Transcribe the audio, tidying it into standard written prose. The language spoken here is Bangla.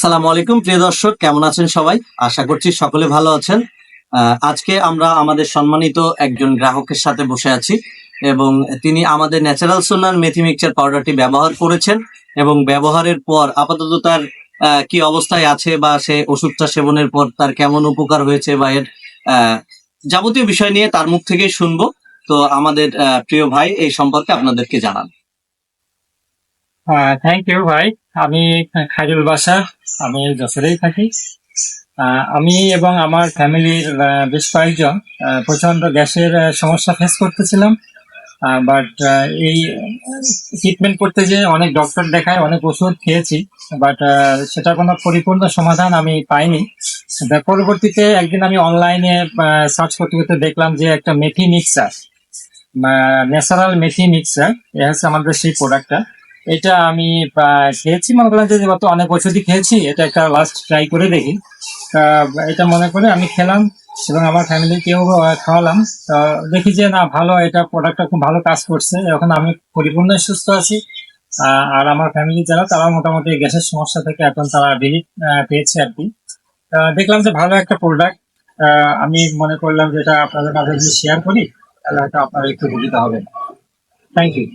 আসসালামু আলাইকুম প্রিয় দর্শক, কেমন আছেন সবাই? আশা করছি সকলে ভালো আছেন। আজকে আমরা আমাদের সম্মানিত একজন গ্রাহকের সাথে বসে আছি এবং তিনি আমাদের ন্যাচারাল সোনার মেথি মিক্সচার পাউডারটি ব্যবহার করেছেন এবং ব্যবহারের পর আপাতত তার কি অবস্থায় আছে বা সে ওষুধটা সেবনের পর তার কেমন উপকার হয়েছে বা এর আহ, যাবতীয় বিষয় নিয়ে তার মুখ থেকেই শুনবো। তো আমাদের প্রিয় ভাই এই সম্পর্কে আপনাদেরকে জানান। থ্যাংক ইউ ভাই। আমি খাইরুল বাশার। আমি যশোরেই থাকি। আমি এবং আমার ফ্যামিলির বেশ কয়েকজন প্রচন্ড গ্যাসের সমস্যা ফেস করতেছিলাম। বাট এই ট্রিটমেন্ট করতে যে অনেক ডক্টর দেখায়, অনেক ওষুধ খেয়েছি, বাট সেটা কোনো পরিপূর্ণ সমাধান আমি পাইনি। পরবর্তীতে একদিন আমি অনলাইনে সার্চ করতে করতে দেখলাম যে একটা মেথি মিক্সার, ন্যাচারাল মেথি মিক্সার, এ হচ্ছে আমাদের সেই প্রোডাক্টটা। এটা আমি খেয়েছি, মনে করলাম যে গত অনেক ওষুধই খেয়েছি, এটা একটা লাস্ট ট্রাই করে দেখি। এটা মনে করে আমি খেলাম এবং আমার ফ্যামিলিকেও খাওয়ালাম। দেখি যে না, ভালো, এটা প্রোডাক্টটা খুব ভালো কাজ করছে। এখন আমি পরিপূর্ণ সুস্থ আছি। আর আমার ফ্যামিলি যারা, তারা মোটামুটি গ্যাসের সমস্যা থেকে এখন তারা রিলিফ পেয়েছে আর কি। দেখলাম যে ভালো একটা প্রোডাক্ট। আমি মনে করলাম যে এটা আপনাদের মাঝে যদি শেয়ার করি তাহলে হয়তো আপনার একটু সুবিধা হবে। Thank you.